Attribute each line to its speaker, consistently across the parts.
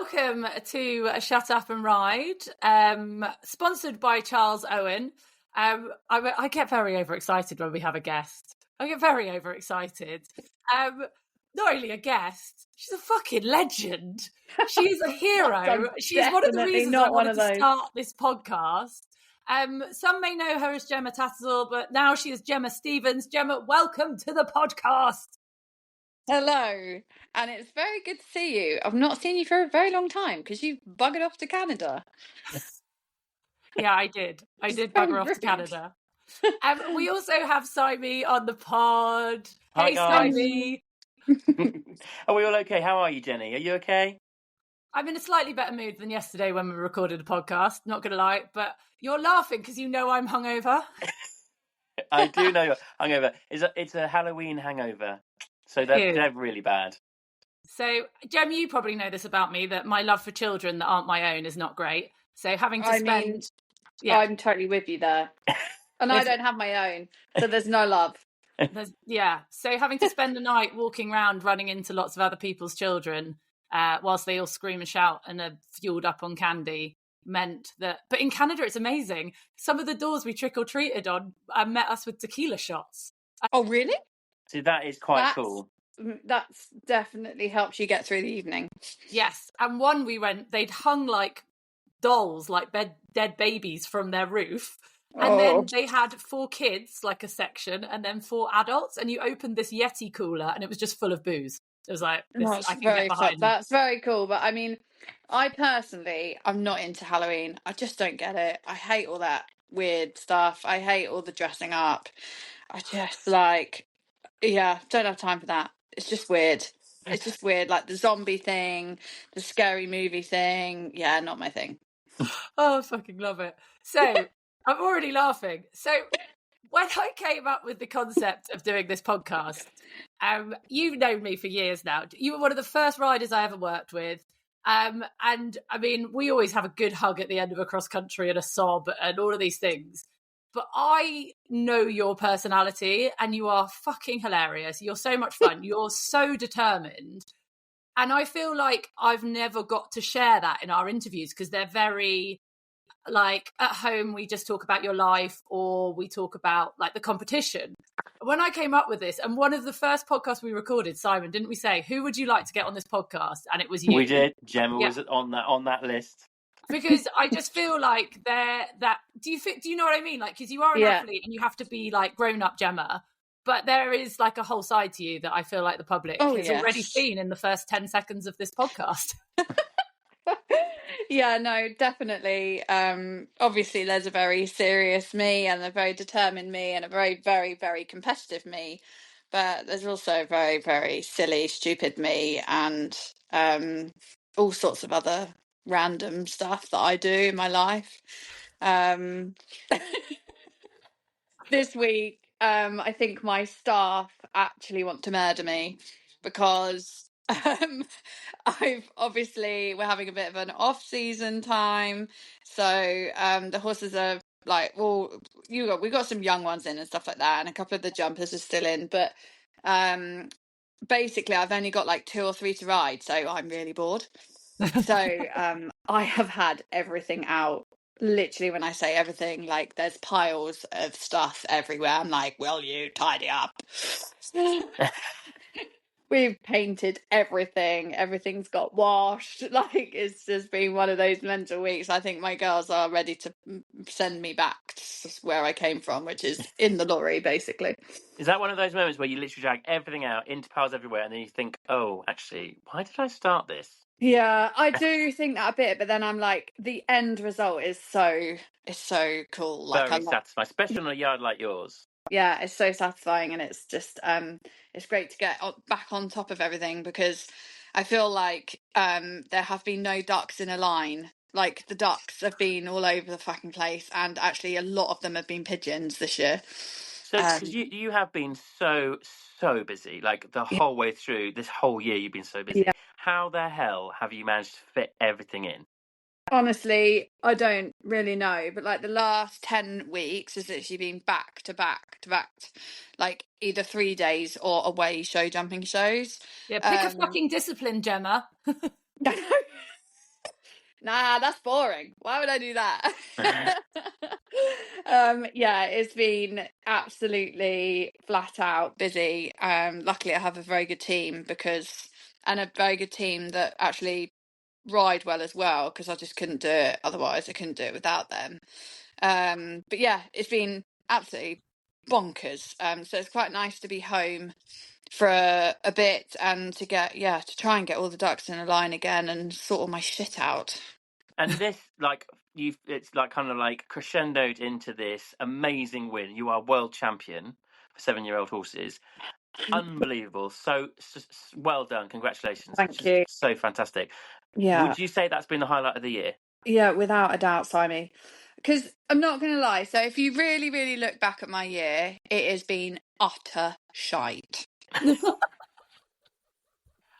Speaker 1: Welcome to Shut Up and Ride, sponsored by Charles Owen. I get very overexcited when we have a guest. I get very overexcited. Not only a guest, she's a fucking legend. She's a hero. She's one of the reasons I wanted to start this podcast. Some may know her as Gemma Tattersall, but now she is Gemma Stevens. Gemma, welcome to the podcast.
Speaker 2: Hello, and it's very good to see you. I've not seen you for a very long time because you buggered off to Canada.
Speaker 1: Yeah, I did. I did bugger off to Canada. We also have Simey on the pod.
Speaker 3: Hi,
Speaker 1: hey,
Speaker 3: guys.
Speaker 1: Simey.
Speaker 3: Are we all okay? How are you, Jenny? Are you okay?
Speaker 1: I'm in a slightly better mood than yesterday when we recorded a podcast, not going to lie, but you're laughing because you know I'm hungover.
Speaker 3: I do know you're hungover. It's a Halloween hangover. So they're really bad.
Speaker 1: So, Jem, you probably know this about me, that my love for children that aren't my own is not great. So having to spend...
Speaker 2: I'm totally with you there. And I don't have my own, so there's no love.
Speaker 1: So having to spend a night walking around running into lots of other people's children whilst they all scream and shout and are fueled up on candy meant that... But in Canada, it's amazing. Some of the doors we trick-or-treated on met us with tequila shots.
Speaker 2: Oh, really?
Speaker 3: So that is quite cool.
Speaker 2: That's definitely helps you get through the evening.
Speaker 1: Yes. And one we went, they'd hung like dolls, like dead babies from their roof. And then they had 4 kids, like a section, and then 4 adults. And you opened this Yeti cooler and it was just full of booze. It was like, I can get behind.
Speaker 2: That's very cool. But I mean, I personally, I'm not into Halloween. I just don't get it. I hate all that weird stuff. I hate all the dressing up. I just don't have time for that. It's just weird. It's just weird. Like the zombie thing, the scary movie thing. Yeah, not my thing.
Speaker 1: Oh, I fucking love it. So I'm already laughing. So when I came up with the concept of doing this podcast, you've known me for years now. You were one of the first riders I ever worked with. And I mean, we always have a good hug at the end of a cross country and a sob and all of these things. But I know your personality and you are fucking hilarious. You're so much fun. You're so determined. And I feel like I've never got to share that in our interviews because they're very, like, at home we just talk about your life or we talk about, like, the competition. When I came up with this, and one of the first podcasts we recorded, Simon, didn't we say, who would you like to get on this podcast? And it was you.
Speaker 3: We did. Gemma was on that list.
Speaker 1: Because I just feel like do you know what I mean? Like, because you are an athlete and you have to be like grown up Gemma, but there is like a whole side to you that I feel like the public has already seen in the first 10 seconds of this podcast.
Speaker 2: Yeah, no, definitely. Obviously there's a very serious me and a very determined me and a very, very, very competitive me. But there's also a very, very silly, stupid me and all sorts of other random stuff that I do in my life. This week, I think my staff actually want to murder me because we're having a bit of an off-season time, so the horses are like, well, we got some young ones in and stuff like that, and a couple of the jumpers are still in, but basically I've only got like 2 or 3 to ride, so I'm really bored. So I have had everything out. Literally, when I say everything, like there's piles of stuff everywhere. I'm like, will you tidy up? We've painted everything. Everything's got washed. Like, it's just been one of those mental weeks. I think my girls are ready to send me back to where I came from, which is in the lorry, basically.
Speaker 3: Is that one of those moments where you literally drag everything out into piles everywhere and then you think, oh, actually, why did I start this?
Speaker 2: Yeah, I do think that a bit, but then I'm like, the end result is so cool. Like,
Speaker 3: very satisfying, especially on a yard like yours.
Speaker 2: Yeah, it's so satisfying, and it's just it's great to get back on top of everything because I feel like there have been no ducks in a line. Like, the ducks have been all over the fucking place, and actually a lot of them have been pigeons this year.
Speaker 3: So, because you have been so busy, like the whole way through this whole year, you've been so busy. Yeah. How the hell have you managed to fit everything in?
Speaker 2: Honestly, I don't really know, but like the last 10 weeks has literally been back to back to back, like either 3 days or away show jumping shows.
Speaker 1: Yeah, pick a fucking discipline, Gemma.
Speaker 2: Nah, that's boring. Why would I do that? Yeah, it's been absolutely flat out busy. Luckily I have a very good team and a very good team that actually ride well as well, because I just couldn't do it otherwise. I couldn't do it without them. But yeah, it's been absolutely bonkers. So it's quite nice to be home for a bit and to try and get all the ducks in a line again and sort all my shit out.
Speaker 3: And this, like, it's like kind of like crescendoed into this amazing win. You are world champion for 7-year-old horses. Unbelievable. So well done. Congratulations.
Speaker 2: Thank
Speaker 3: It's just
Speaker 2: you.
Speaker 3: so fantastic.
Speaker 2: Yeah.
Speaker 3: Would you say that's been the highlight of the year?
Speaker 2: Yeah, without a doubt, Simon. Because I'm not going to lie. So if you really, really look back at my year, it has been utter shite.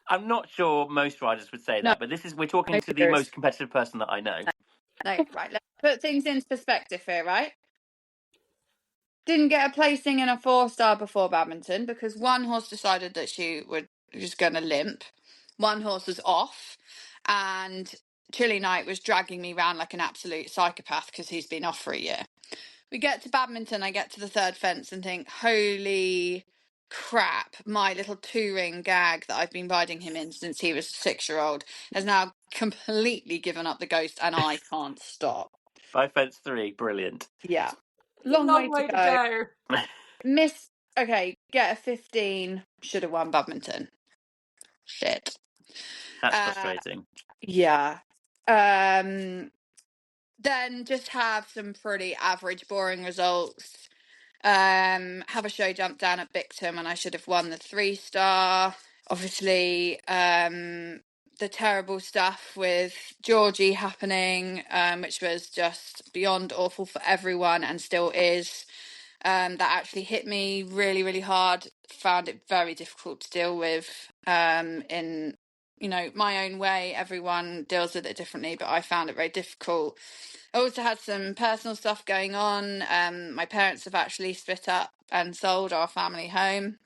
Speaker 3: I'm not sure most riders would say
Speaker 2: No,
Speaker 3: that, but we're talking to the
Speaker 2: serious.
Speaker 3: most competitive person that I know.
Speaker 2: No, right. Let's put things into perspective here, right? Didn't get a placing in a 4-star before badminton because one horse decided that she was going to limp. One horse was off, and Chilli Knight was dragging me around like an absolute psychopath because he's been off for a year. We get to badminton, I get to the third fence and think, holy crap, my little 2-ring gag that I've been riding him in since he was a 6-year-old has now completely given up the ghost and I can't stop.
Speaker 3: By fence 3, brilliant.
Speaker 2: Yeah.
Speaker 1: Long way to go.
Speaker 2: Get a 15, should have won badminton. Shit.
Speaker 3: That's frustrating.
Speaker 2: Yeah. Then just have some pretty average, boring results. Have a show jump down at Bicton and I should have won the 3-star. Obviously, the terrible stuff with Georgie happening, which was just beyond awful for everyone and still is. That actually hit me really, really hard. Found it very difficult to deal with. In my own way, everyone deals with it differently, but I found it very difficult. I also had some personal stuff going on. My parents have actually split up and sold our family home.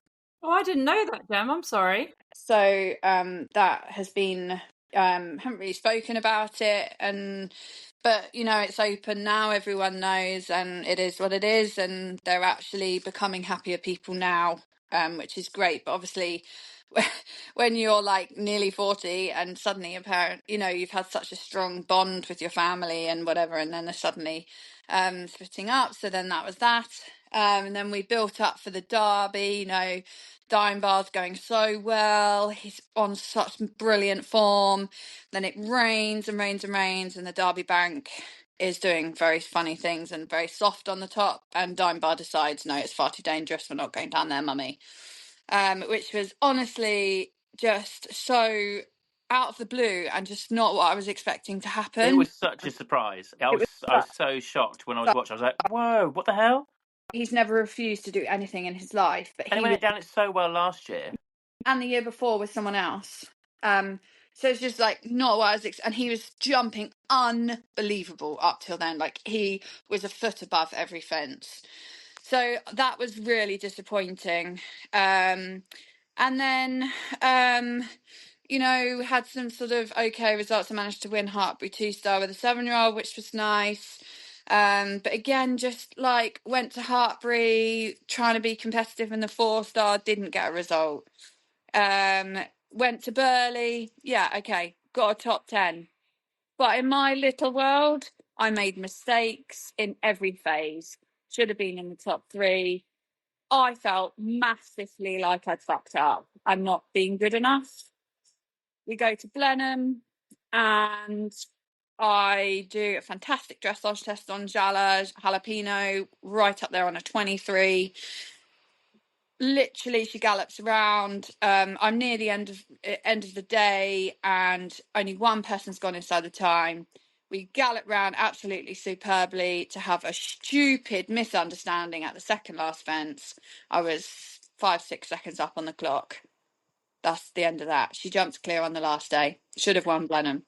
Speaker 1: Oh, I didn't know that, Gem. I'm sorry.
Speaker 2: So that has been, haven't really spoken about it, but it's open now, everyone knows, and it is what it is, and they're actually becoming happier people now, which is great. But obviously when you're like nearly 40 and suddenly a parent, you've had such a strong bond with your family and whatever, and then they're suddenly splitting up. So then that was that. And then we built up for the derby, Dimebard's going so well. He's on such brilliant form. Then it rains and rains and rains, and the Derby Bank is doing very funny things and very soft on the top. And Dimebar decides, no, it's far too dangerous. We're not going down there, mummy. Which was honestly just so out of the blue and just not what I was expecting to happen.
Speaker 3: It was such a surprise. I was so shocked when I was watching. I was like, whoa, what the hell?
Speaker 2: He's never refused to do anything in his life, but
Speaker 3: he went down it so well last year
Speaker 2: and the year before with someone else. So it's just like not what I was and he was jumping unbelievable up till then. Like he was a foot above every fence. So that was really disappointing. And then had some sort of okay results. I managed to win Hartbury 2-star with a 7-year-old, which was nice. But again, just like went to Hartbury trying to be competitive in the 4-star, didn't get a result. Went to Burley, got a top 10. But in my little world, I made mistakes in every phase. Should have been in the top 3. I felt massively like I'd fucked up. I'm not being good enough. We go to Blenheim and I do a fantastic dressage test on Jala, Jalapeno, right up there on a 23. Literally, she gallops around. I'm near the end of the day and only one person's gone inside the time. We gallop round absolutely superbly to have a stupid misunderstanding at the second last fence. I was 5-6 seconds up on the clock. That's the end of that. She jumped clear on the last day. Should have won Blenheim.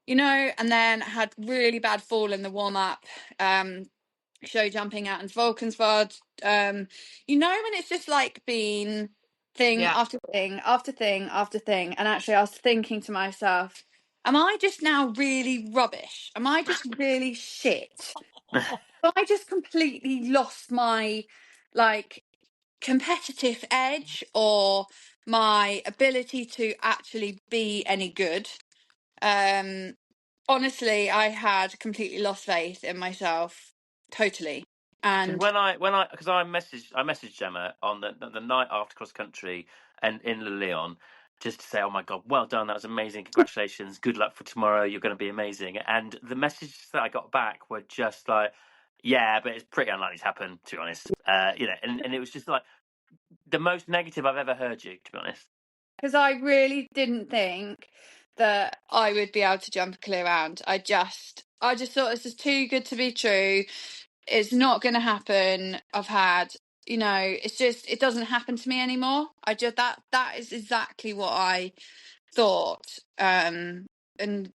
Speaker 2: And then had really bad fall in the warm-up. Show jumping out in Valkenswaard. When it's just like been thing after thing after thing after thing. And actually I was thinking to myself, am I just now really rubbish? Am I just really shit? Have I just completely lost my, like, competitive edge or my ability to actually be any good? Honestly, I had completely lost faith in myself, totally.
Speaker 3: Because
Speaker 2: And
Speaker 3: because I messaged Gemma on the night after cross country and in Le Lyon, just to say, oh my God, well done, that was amazing, congratulations, good luck for tomorrow, you're going to be amazing. And the messages that I got back were just like, yeah, but it's pretty unlikely to happen, to be honest. And it was just like the most negative I've ever heard you, to be honest.
Speaker 2: because I really didn't think that I would be able to jump a clear round. I just thought this is too good to be true. It's not going to happen. I've had, it's just, it doesn't happen to me anymore. That is exactly what I thought. And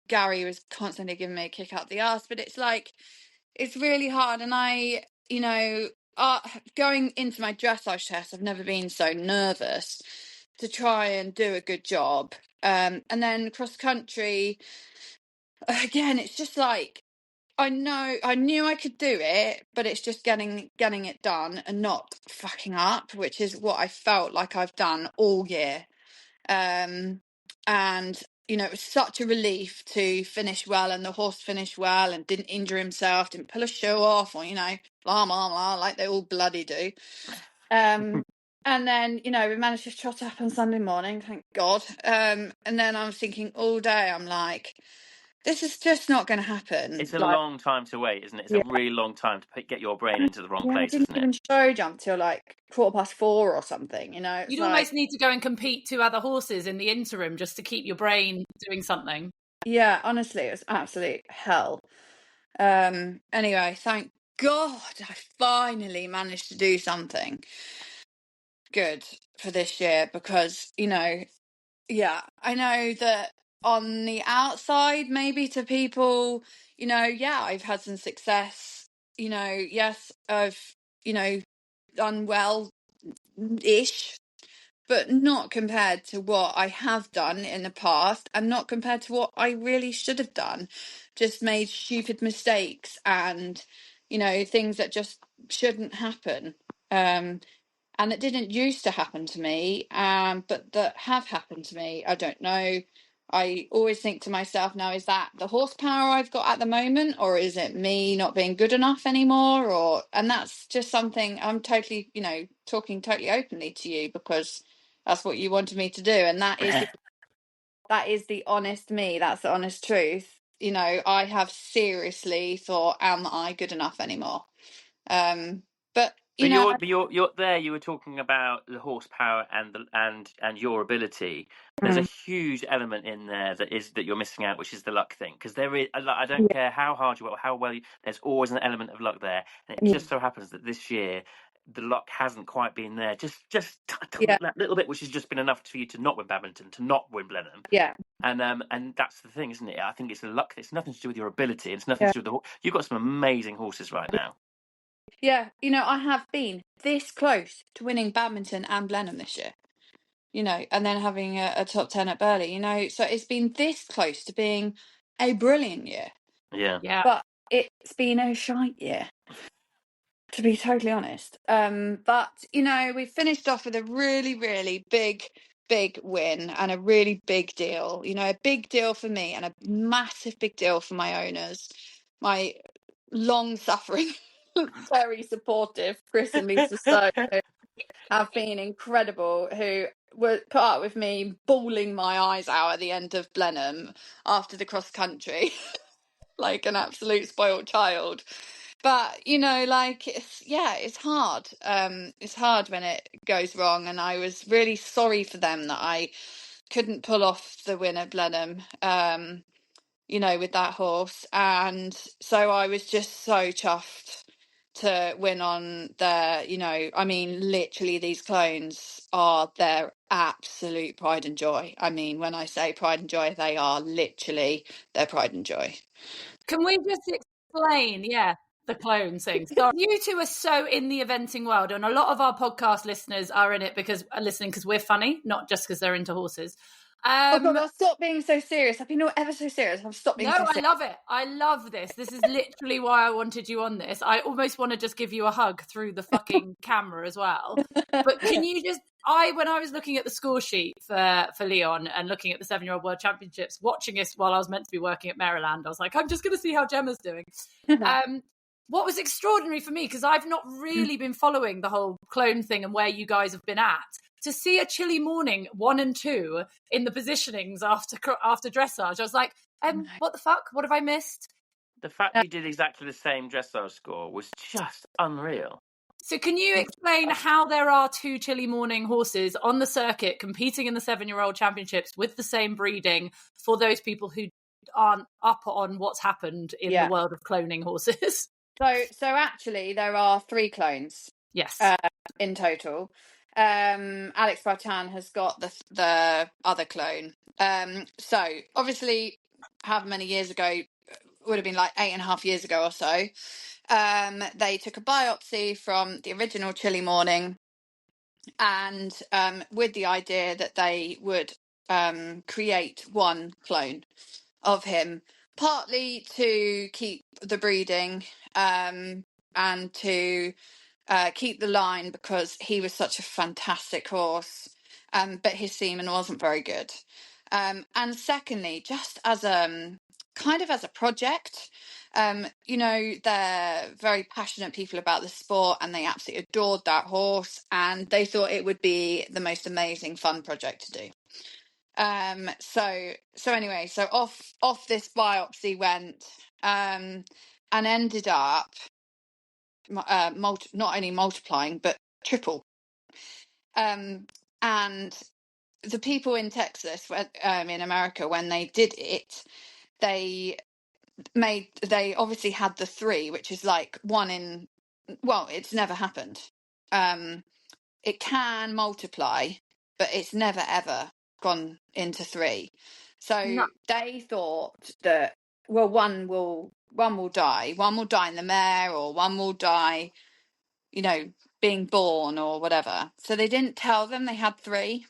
Speaker 2: Gary was constantly giving me a kick out the arse, but it's like, it's really hard. And I, going into my dressage test, I've never been so nervous to try and do a good job. And then cross country, again, it's just like, I knew I could do it, but it's just getting it done and not fucking up, which is what I felt like I've done all year. And it was such a relief to finish well, and the horse finished well and didn't injure himself, didn't pull a shoe off, or blah blah blah, like they all bloody do. And then we managed to trot up on Sunday morning, thank God. And then I was thinking all day, I'm like, this is just not going to happen.
Speaker 3: It's a long time to wait, isn't it? It's a really long time to get your brain into the wrong place,
Speaker 2: I didn't
Speaker 3: isn't
Speaker 2: even
Speaker 3: it?
Speaker 2: show jump till like 4:15 or something.
Speaker 1: You'd almost need to go and compete 2 other horses in the interim just to keep your brain doing something.
Speaker 2: Yeah, honestly, it was absolute hell. Anyway, thank God I finally managed to do something good for this year, because I know that on the outside, maybe to people, I've had some success, yes, I've done well-ish, but not compared to what I have done in the past, and not compared to what I really should have done. Just made stupid mistakes and, things that just shouldn't happen. And it didn't used to happen to me, but that have happened to me. I don't know. I always think to myself now, is that the horsepower I've got at the moment, or is it me not being good enough anymore? And that's just something I'm totally, talking totally openly to you, because that's what you wanted me to do. And that is the honest me. That's the honest truth. I have seriously thought, am I good enough anymore? But
Speaker 3: you're there. You were talking about the horsepower and your ability. There's a huge element in there that you're missing out, which is the luck thing. Because there is, I don't care how hard you work, how well there's always an element of luck there. And it just so happens that this year the luck hasn't quite been there. Just that little bit, which has just been enough for you to not win Badminton, to not win Blenheim.
Speaker 2: yeah.
Speaker 3: And that's the thing, isn't it? I think it's the luck. It's nothing to do with your ability. It's nothing to do with the horse. You've got some amazing horses right now.
Speaker 2: Yeah, I have been this close to winning Badminton and Blenheim this year, and then having a top 10 at Burghley, so it's been this close to being a brilliant year.
Speaker 3: Yeah.
Speaker 2: But it's been a shite year, to be totally honest. But, we finished off with a really, really big win and a really big deal, a big deal for me and a massive big deal for my owners, my long-suffering, very supportive Chris and Lisa Stowe have been incredible, who were put up with me bawling my eyes out at the end of Blenheim after the cross country like an absolute spoiled child. But it's hard. It's hard when it goes wrong, and I was really sorry for them that I couldn't pull off the win at Blenheim, with that horse. And so I was just so chuffed to win on their, literally these clones are their absolute pride and joy. I mean, when I say pride and joy, they are literally their pride and joy.
Speaker 1: Can we just explain, the clone thing? So you two are so in the eventing world, and a lot of our podcast listeners are in it because we're funny, not just because they're into horses.
Speaker 2: Oh God, I'll stop being so serious. I've been not ever so serious. I'll stop being
Speaker 1: No,
Speaker 2: so
Speaker 1: I
Speaker 2: serious.
Speaker 1: love it. I love this. This is literally why I wanted you on this. I almost want to just give you a hug through the fucking camera as well. But can you just, when I was looking at the score sheet for Leon and looking at the 7-year-old World Championships, watching this while I was meant to be working at Maryland, I was like, I'm just going to see how Gemma's doing. What was extraordinary for me, because I've not really been following the whole clone thing and where you guys have been at, to see a Chilli Morning 1 and 2 in the positionings after dressage, I was like, what the fuck? What have I missed?
Speaker 3: The fact you did exactly the same dressage score was just unreal.
Speaker 1: So can you explain how there are 2 Chilli Morning horses on the circuit competing in the 7-year-old championships with the same breeding, for those people who aren't up on what's happened in the world of cloning horses?
Speaker 2: So actually, there are 3 clones.
Speaker 1: Yes.
Speaker 2: In total. Alex Bartan has got the other clone. So obviously, however many years ago, would have been like 8.5 years ago or so, they took a biopsy from the original Chilli Morning, and with the idea that they would create one clone of him, partly to keep the breeding, and to keep the line, because he was such a fantastic horse, but his semen wasn't very good. And secondly, just as kind of as a project, they're very passionate people about the sport, and they absolutely adored that horse, and they thought it would be the most amazing fun project to do. So anyway, so off this biopsy went, and ended up not only multiplying but triple. And the people in Texas, in America, when they did it, they obviously had the 3, which is like one in, well, it's never happened. It can multiply, but it's never ever gone into 3. So they thought that, well, one will die. One will die in the mare, or one will die, being born or whatever. So they didn't tell them they had 3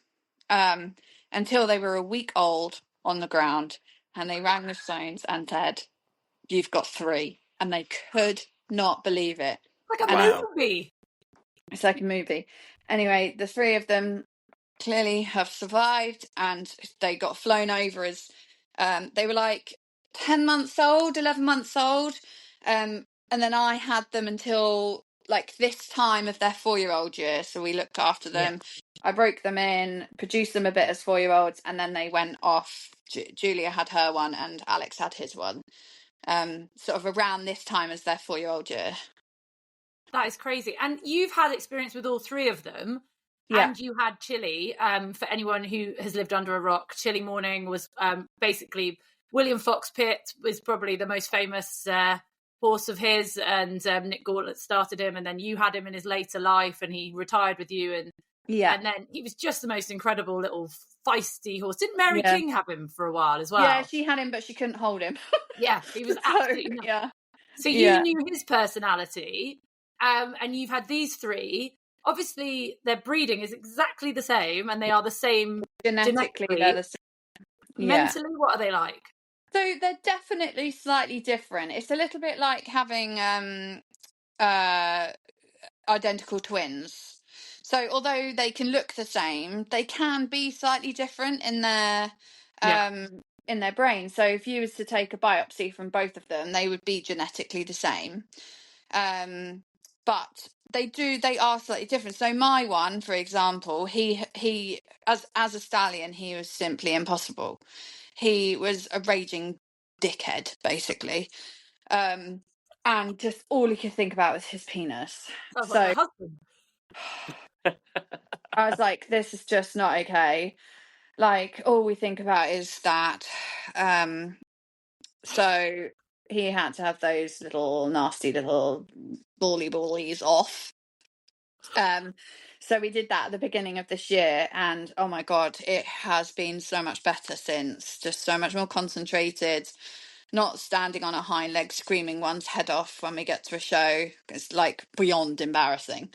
Speaker 2: until they were a week old on the ground, and they rang the Stones and said, "You've got 3," and they could not believe it.
Speaker 1: Like a movie.
Speaker 2: It's like a movie. Anyway, the 3 of them clearly have survived, and they got flown over as they were like 10 months old, 11 months old, and then I had them until like this time of their 4-year-old year, so we looked after them. I broke them in, produced them a bit as 4-year-olds, and then they went off. Julia had her one and Alex had his one, sort of around this time as their 4-year-old year.
Speaker 1: That is crazy. And you've had experience with all 3 of them.
Speaker 2: Yeah.
Speaker 1: And you had Chilli. For anyone who has lived under a rock, Chilli Morning was basically William Fox Pitt was probably the most famous horse of his, and Nick Gauntlet started him, and then you had him in his later life, and he retired with you, and then he was just the most incredible little feisty horse. Didn't Mary King have him for a while as well?
Speaker 2: Yeah, she had him, but she couldn't hold him.
Speaker 1: Yeah, he was absolutely So you knew his personality, and you've had these 3. Obviously, their breeding is exactly the same, and they are the same
Speaker 2: genetically. They're the same.
Speaker 1: Mentally, what are they like?
Speaker 2: So they're definitely slightly different. It's a little bit like having identical twins. So although they can look the same, they can be slightly different in their brain. So if you was to take a biopsy from both of them, they would be genetically the same. But they are slightly different. So my one, for example, he as a stallion, he was simply impossible. He was a raging dickhead, basically. And just all he could think about was his penis.
Speaker 1: Sounds like my husband.
Speaker 2: I was like, this is just not okay. Like, all we think about is that. So he had to have those little nasty little bullies off. So we did that at the beginning of this year, and oh my God, it has been so much better since. Just so much more concentrated, not standing on a hind leg screaming one's head off when we get to a show. It's like beyond embarrassing.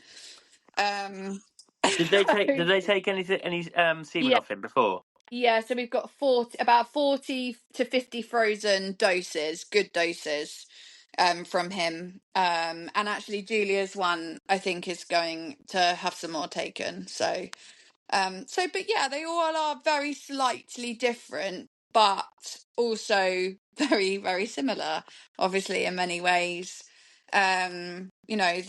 Speaker 3: Did they take any semen off him before?
Speaker 2: Yeah, so we've got about 40 to 50 frozen doses, good doses, from him. And actually Julia's one, I think, is going to have some more taken. But yeah, they all are very slightly different, but also very, very similar, obviously, in many ways. You know,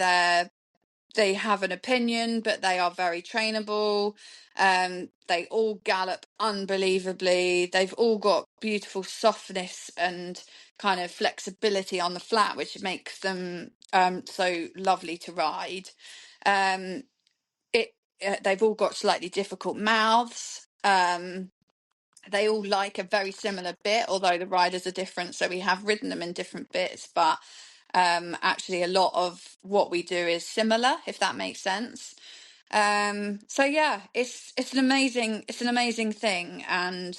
Speaker 2: they have an opinion, but they are very trainable. They all gallop unbelievably. They've all got beautiful softness and kind of flexibility on the flat, which makes them so lovely to ride. Um, they've all got slightly difficult mouths. They all like a very similar bit, although the riders are different. So we have ridden them in different bits, but actually a lot of what we do is similar, if that makes sense. So yeah, it's an amazing thing, and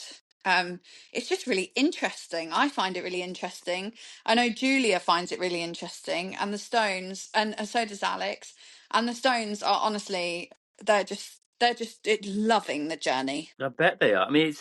Speaker 2: it's just really interesting. I find it really interesting. I know Julia finds it really interesting, and the Stones, and so does Alex. And the Stones are honestly, they're just loving the journey.
Speaker 3: I bet they are. I mean,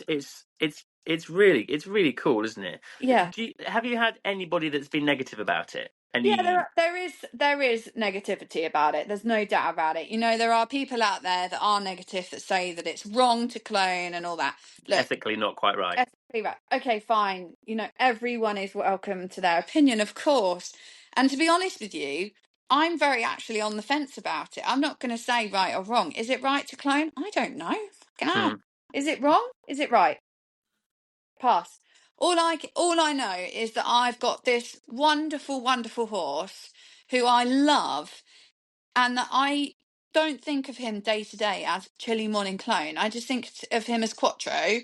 Speaker 3: it's really cool, isn't it?
Speaker 2: Yeah.
Speaker 3: Have you had anybody that's been negative about it?
Speaker 2: Yeah, there is negativity about it. There's no doubt about it. You know, there are people out there that are negative that say that it's wrong to clone and all that. Look,
Speaker 3: ethically not quite right?
Speaker 2: ethically right. Okay, fine. You know, everyone is welcome to their opinion, of course. And to be honest with you, I'm very actually on the fence about it. I'm not going to say right or wrong. Is it right to clone? I don't know. Is it wrong? Is it right? Pass. All I know is that I've got this wonderful, wonderful horse who I love, and that I don't think of him day to day as Chilli Morning clone. I just think of him as Quattro,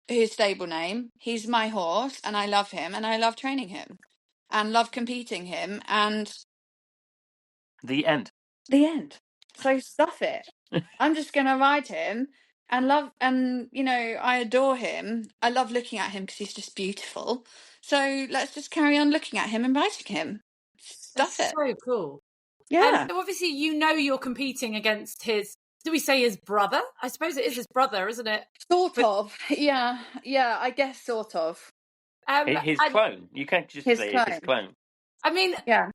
Speaker 2: his stable name. He's my horse, and I love him, and I love training him, and love competing him, and
Speaker 3: The end.
Speaker 2: the end. So stuff it. I'm just gonna ride him and love, and you know, I adore him. I love looking at him because he's just beautiful. So let's just carry on looking at him and riding him. Stuff
Speaker 1: That's
Speaker 2: it.
Speaker 1: so cool.
Speaker 2: Yeah.
Speaker 1: So obviously, you know, you're competing against his. Do we say his brother? I suppose it is his brother, isn't it?
Speaker 2: Sort of. Yeah. Yeah. I guess sort of.
Speaker 3: His
Speaker 1: And
Speaker 3: clone. You can't just
Speaker 2: His
Speaker 3: say it's his
Speaker 2: clone.
Speaker 3: clone.
Speaker 1: I mean,
Speaker 2: Yeah.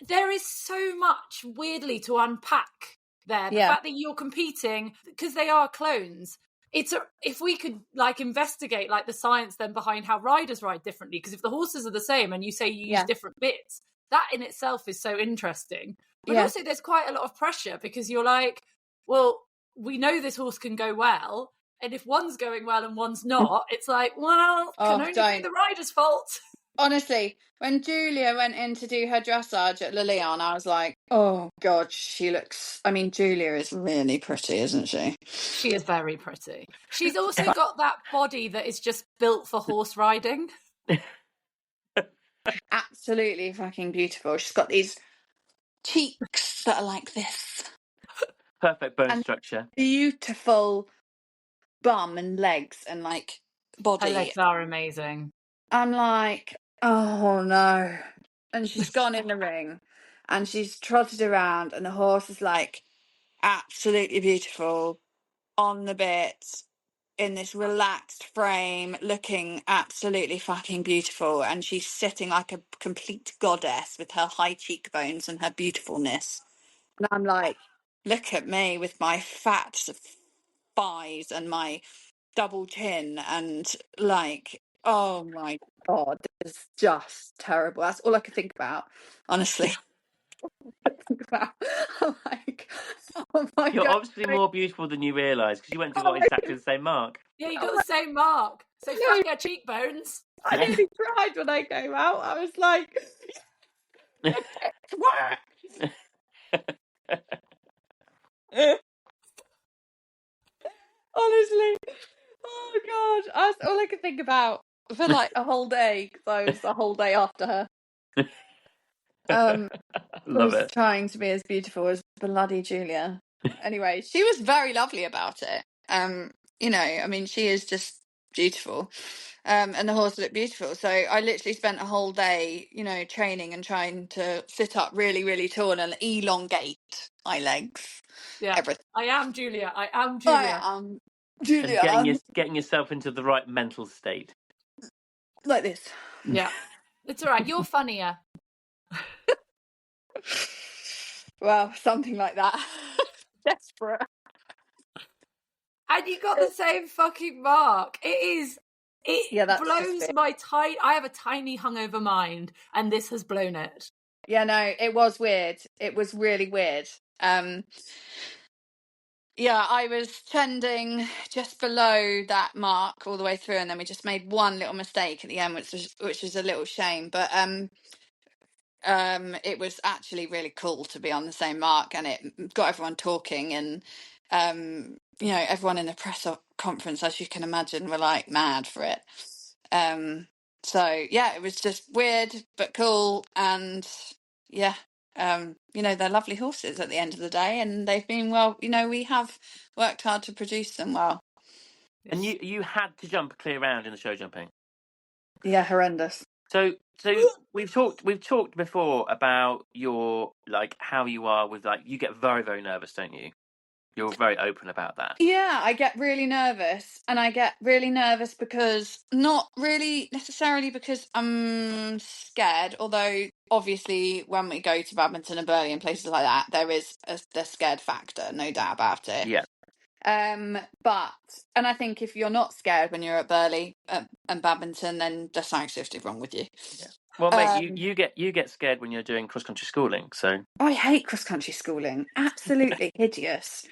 Speaker 1: there is so much weirdly to unpack there. The
Speaker 2: Yeah.
Speaker 1: fact that you're competing because they are clones. If we could like investigate like the science then behind how riders ride differently, because if the horses are the same and you say you use
Speaker 2: Yeah.
Speaker 1: different bits, that in itself is so interesting. But
Speaker 2: Yeah.
Speaker 1: also there's quite a lot of pressure because you're like, well, we know this horse can go well, and if one's going well and one's not, it's like, well, can only be the rider's fault.
Speaker 2: Honestly, when Julia went in to do her dressage at Lilian, I was like, oh God, Julia is really pretty, isn't she?
Speaker 1: She is very pretty. She's also got that body that is just built for horse riding.
Speaker 2: Absolutely fucking beautiful. She's got these cheeks that are like this.
Speaker 3: Perfect bone
Speaker 2: And
Speaker 3: structure.
Speaker 2: beautiful bum and legs and like body.
Speaker 1: Her legs are amazing.
Speaker 2: I'm like, oh no. And she's gone in the ring and she's trotted around, and the horse is like absolutely beautiful on the bit in this relaxed frame, looking absolutely fucking beautiful. And she's sitting like a complete goddess with her high cheekbones and her beautifulness. And I'm like, look at me with my fat thighs and my double chin, and like, oh my God, it's just terrible. That's all I could think about, honestly. I'm like, oh my
Speaker 3: You're
Speaker 2: God.
Speaker 3: obviously more beautiful than you realise because you went to exactly the same mark.
Speaker 1: Yeah, you got the same mark. So fuck your cheekbones.
Speaker 2: I nearly cried when I came out. I was like, honestly, oh God, that's all I could think about for like a whole day, because I was the whole day after her.
Speaker 3: Love
Speaker 2: was
Speaker 3: it.
Speaker 2: trying to be as beautiful as bloody Julia. Anyway, she was very lovely about it. You know, I mean, she is just beautiful. And the horse looked beautiful. So I literally spent a whole day, you know, training and trying to sit up really, really tall and elongate my legs.
Speaker 1: Yeah,
Speaker 2: Everything.
Speaker 1: I am Julia. I am Julia.
Speaker 2: I am Julia,
Speaker 3: and getting yourself into the right mental state.
Speaker 2: like this.
Speaker 1: Yeah. It's all right. You're funnier.
Speaker 2: Well, something like that. Desperate.
Speaker 1: And you got the same fucking mark. It
Speaker 2: That's
Speaker 1: blows
Speaker 2: just it.
Speaker 1: my I have a tiny hungover mind, and this has blown it.
Speaker 2: Yeah, no, it was weird. It was really weird. Yeah, I was trending just below that mark all the way through, and then we just made one little mistake at the end, which was a little shame. But it was actually really cool to be on the same mark, and it got everyone talking, and everyone in the press conference, as you can imagine, were like mad for it. So yeah, it was just weird but cool, and yeah. They're lovely horses at the end of the day, and they've been we have worked hard to produce them well.
Speaker 1: Yes.
Speaker 3: And you had to jump clear round in the show jumping.
Speaker 2: Yeah, horrendous.
Speaker 3: So we've talked before about your how you are with you get very, very nervous, don't you? You're very open about that.
Speaker 2: Yeah, I get really nervous, and I get really nervous because not really necessarily because I'm scared, although obviously when we go to badminton and Burley and places like that, there is the scared factor, no doubt about it.
Speaker 3: Yeah.
Speaker 2: But I think if you're not scared when you're at Burley and badminton, then there's something seriously wrong with you.
Speaker 3: Yeah. Well, mate, you get scared when you're doing cross country schooling. So
Speaker 2: I hate cross country schooling. Absolutely hideous.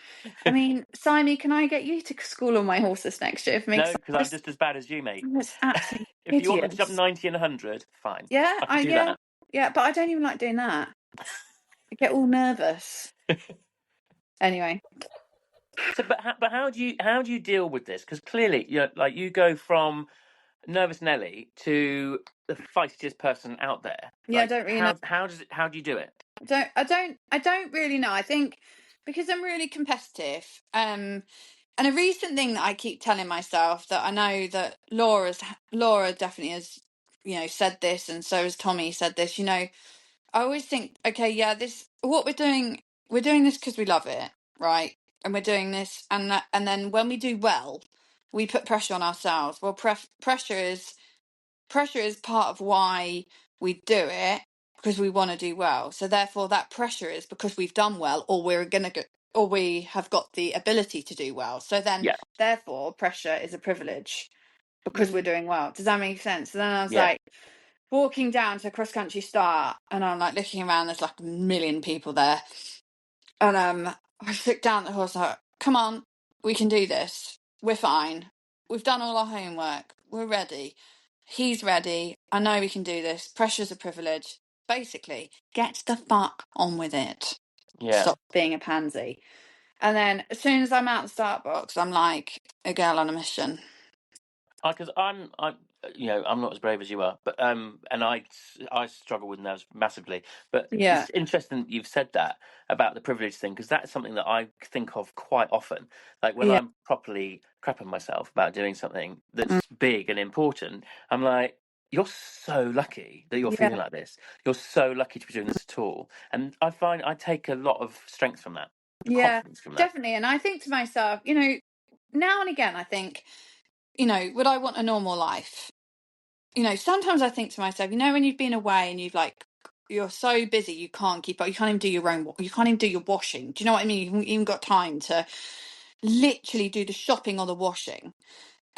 Speaker 2: I mean, Simon, can I get you to school on my horses next year for me?
Speaker 3: no, because I'm just as bad as you, mate.
Speaker 2: It's absolutely
Speaker 3: If you want them to
Speaker 2: hideous.
Speaker 3: jump 90 and 100, fine.
Speaker 2: Yeah,
Speaker 3: I can do that.
Speaker 2: Yeah, but I don't even like doing that. I get all nervous. Anyway.
Speaker 3: So, but how do you deal with this? Because clearly, you go from nervous Nelly to the feistiest person out there.
Speaker 2: Yeah, I don't really know.
Speaker 3: How do you do it?
Speaker 2: I don't really know. I think because I'm really competitive. And a recent thing that I keep telling myself that I know that Laura definitely has, said this, and so has Tommy said this. I always think, okay, yeah, what we're doing this because we love it, right? And we're doing this, and then when we do well, we put pressure on ourselves. Well, pressure is part of why we do it, because we want to do well. So therefore, that pressure is because we've done well, or or we have got the ability to do well. So then, therefore, pressure is a privilege because we're doing well. Does that make sense? So then I was like walking down to cross country start, and I'm like looking around. There's like a million people there, and I looked down at the horse. Like, come on, we can do this. We're fine. We've done all our homework. We're ready. He's ready. I know we can do this. Pressure's a privilege. Basically, get the fuck on with it.
Speaker 3: Yeah.
Speaker 2: Stop being a pansy. And then as soon as I'm out the start box, I'm like a girl on a mission.
Speaker 3: Because I'm not as brave as you are, but and I struggle with nerves massively. But it's interesting that you've said that about the privilege thing, because that's something that I think of quite often. Like when I'm properly crapping myself about doing something that's big and important, I'm like, you're so lucky that you're feeling like this. You're so lucky to be doing this at all. And I find I take a lot of strength from that. Confidence from that.
Speaker 2: Definitely. And I think to myself, now and again, I think, would I want a normal life? Sometimes I think to myself, when you've been away and you're so busy, you can't keep up. You can't even do you can't even do your washing. Do you know what I mean? You haven't even got time to literally do the shopping or the washing.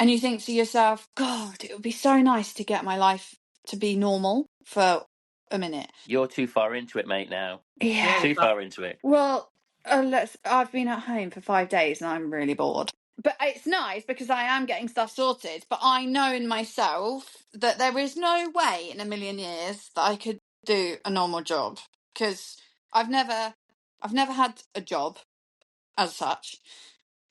Speaker 2: And you think to yourself, God, it would be so nice to get my life to be normal for a minute.
Speaker 3: You're too far into it, mate, now.
Speaker 2: Yeah.
Speaker 3: Too far into it.
Speaker 2: Well, I've been at home for 5 days and I'm really bored. But it's nice because I am getting stuff sorted. But I know in myself that there is no way in a million years that I could do a normal job, because I've never had a job as such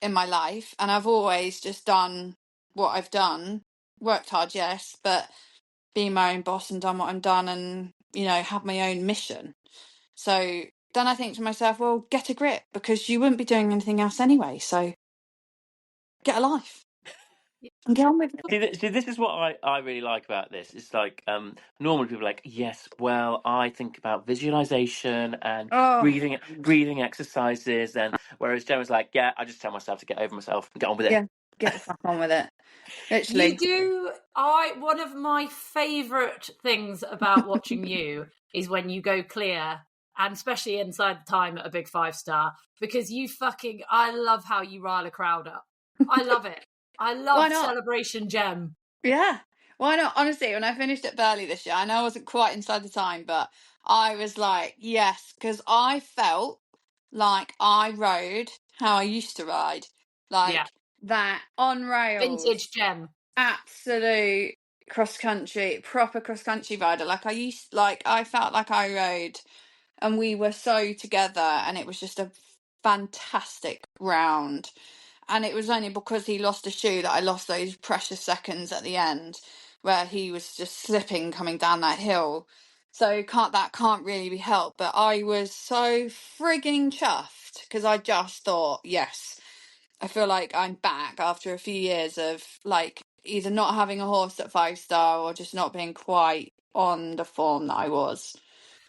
Speaker 2: in my life, and I've always just done what I've done, worked hard, yes, but being my own boss and done what I've done, and had my own mission. So then I think to myself, well, get a grip, because you wouldn't be doing anything else anyway. So get a life and get on with it.
Speaker 3: See, this is what I really like about this. It's like normally people are like, yes, well, I think about visualization and breathing exercises, and whereas Gemma's like, yeah, I just tell myself to get over myself and get on with it.
Speaker 2: get the fuck on with it. Literally.
Speaker 1: You do. One of my favourite things about watching you is when you go clear, and especially inside the time at a big 5-star, because I love how you rile a crowd up. I love it. I
Speaker 2: Why
Speaker 1: love
Speaker 2: not?
Speaker 1: Celebration Gem.
Speaker 2: Yeah. Why not? Honestly, when I finished at Burley this year, I know I wasn't quite inside the time, but I was like, yes, because I felt like I rode how I used to ride. Like that on rails,
Speaker 1: Vintage Gem.
Speaker 2: absolute proper cross country rider. I felt like I rode and we were so together and it was just a fantastic round. And it was only because he lost a shoe that I lost those precious seconds at the end where he was just slipping coming down that hill. So that can't really be helped. But I was so frigging chuffed because I just thought, yes, I feel like I'm back after a few years of like either not having a horse at 5-star or just not being quite on the form that I was.
Speaker 1: Do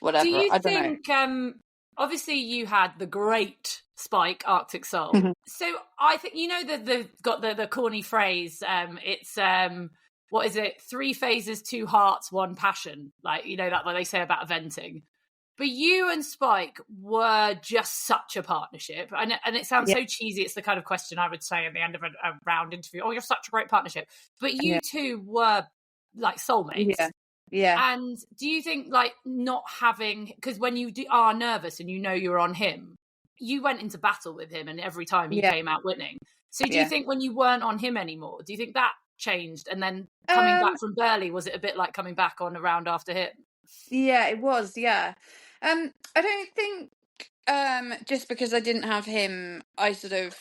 Speaker 2: Whatever.
Speaker 1: you
Speaker 2: I don't know.
Speaker 1: think, obviously you had the great Spike Arctic Soul. So I think, they've got the corny phrase, it's, what is it? 3 phases, 2 hearts, 1 passion. Like, that what they say about eventing. But you and Spike were just such a partnership. And it sounds so cheesy. It's the kind of question I would say at the end of a round interview. Oh, you're such a great partnership. But you two were like soulmates.
Speaker 2: Yeah.
Speaker 1: And do you think like not having, because when you are nervous and you're on him, you went into battle with him and every time he came out winning. So do you think when you weren't on him anymore, do you think that changed? And then coming back from Burley, was it a bit like coming back on a round after him?
Speaker 2: Yeah, it was. Yeah. I don't think just because I didn't have him, I sort of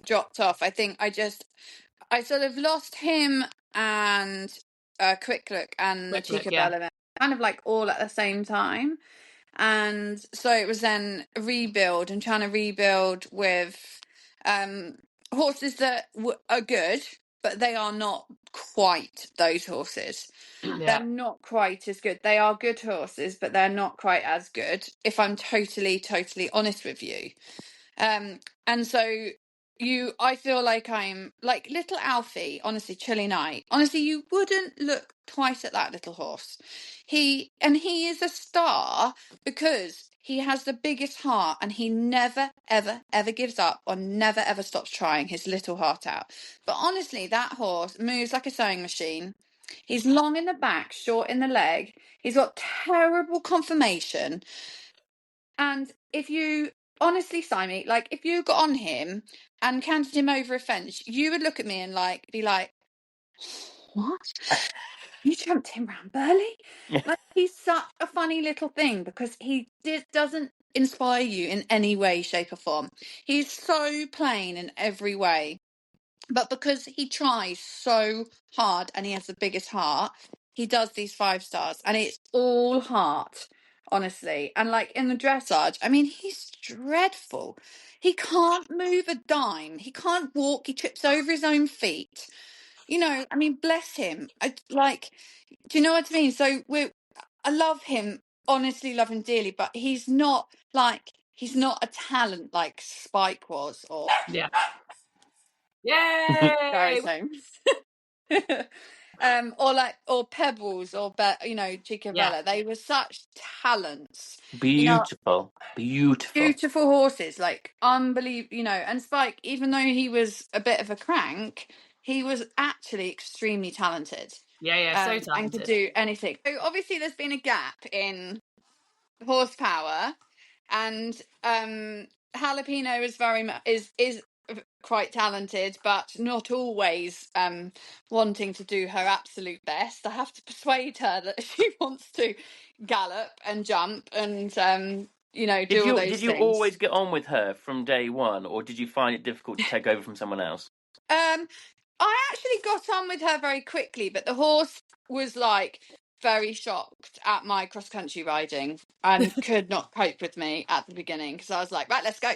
Speaker 2: dropped off. I think I sort of lost him and Quick Look and the Chica Bella kind of like all at the same time. And so it was then a rebuild and trying to rebuild with horses that are good, but they are not quite those horses. They're not quite as good. They are good horses, but they're not quite as good, if I'm totally, totally honest with you. And so I feel like I'm like little Alfie, honestly, Chilli Night. Honestly, you wouldn't look twice at that little horse. He is a star because he has the biggest heart and he never, ever, ever gives up or never, ever stops trying his little heart out. But honestly, that horse moves like a sewing machine. He's long in the back, short in the leg. He's got terrible conformation. And if you honestly, Simon, like if you got on him and canted him over a fence, you would look at me and be like, what? You jumped him round Burley? Like he's such a funny little thing because he doesn't inspire you in any way, shape or form. He's so plain in every way. But because he tries so hard and he has the biggest heart, he does these 5-stars and it's all heart, honestly. And like in the dressage, I mean, he's dreadful. He can't move a dime. He can't walk. He trips over his own feet. I mean, bless him. Do you know what I mean? So I love him, honestly love him dearly, but he's not a talent like Spike was or...
Speaker 1: Yay!
Speaker 2: or Pebbles or Chica Bella. They were such talents.
Speaker 3: Beautiful
Speaker 2: Horses, like unbelievable. And Spike, even though he was a bit of a crank, he was actually extremely talented.
Speaker 1: So talented
Speaker 2: and could do anything. So obviously, there's been a gap in horsepower, and Jalapeno is very much is quite talented, but not always wanting to do her absolute best. I have to persuade her that she wants to gallop and jump and do all those things.
Speaker 3: Did you always get on with her from day one, or did you find it difficult to take over from someone else?
Speaker 2: I actually got on with her very quickly, but the horse was like very shocked at my cross country riding and could not cope with me at the beginning because I was like, right, let's go.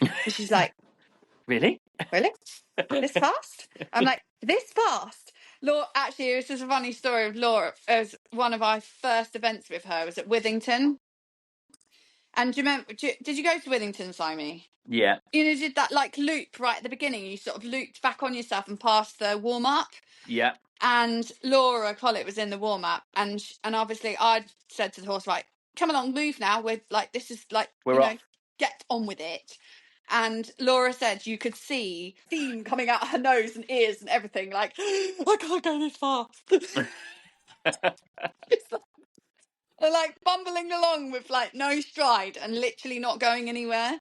Speaker 2: And she's like,
Speaker 3: really
Speaker 2: this fast? I'm like, this fast? Laura, actually, this is a funny story of Laura. It was one of our first events with her was at Withington, And do you remember? Did you go to Withington, Simon?
Speaker 3: Yeah.
Speaker 2: You know, did that like loop right at the beginning? You sort of looped back on yourself and passed the warm up.
Speaker 3: Yeah.
Speaker 2: And Laura Collett was in the warm up, and obviously I said to the horse, right, come along, move now. We're like, this is like,
Speaker 3: We're off.
Speaker 2: get on with it. And Laura said you could see steam coming out her nose and ears and everything. Like, I can't go this fast. It's like bumbling along with like no stride and literally not going anywhere.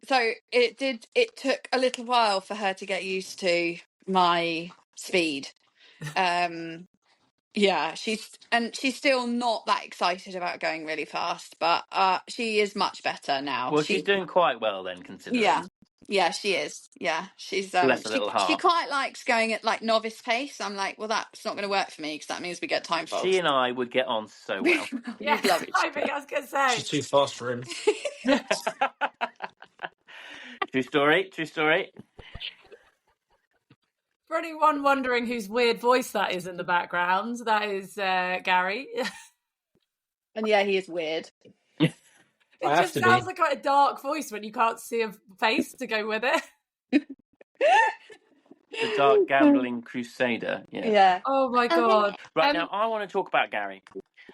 Speaker 2: So it took a little while for her to get used to my speed. Yeah, she's still not that excited about going really fast, but she is much better now.
Speaker 3: Well, she's doing quite well then, considering.
Speaker 2: Yeah, she is. Yeah, she's
Speaker 3: Bless her little
Speaker 2: she
Speaker 3: heart.
Speaker 2: quite likes going at like novice pace. I'm like, well, that's not going to work for me because that means we get time faults.
Speaker 3: She and I would get on so well.
Speaker 1: Yeah,
Speaker 2: You'd love each
Speaker 1: I think I was going to say.
Speaker 4: She's too fast for him.
Speaker 3: True story. True story.
Speaker 1: For anyone wondering whose weird voice that is in the background, that is Gary.
Speaker 2: And yeah, he is weird.
Speaker 1: It just sounds like quite a dark voice when you can't see a face to go with it.
Speaker 3: The dark gambling crusader.
Speaker 2: Yeah.
Speaker 1: Oh my god.
Speaker 3: Right, now I want to talk about Gary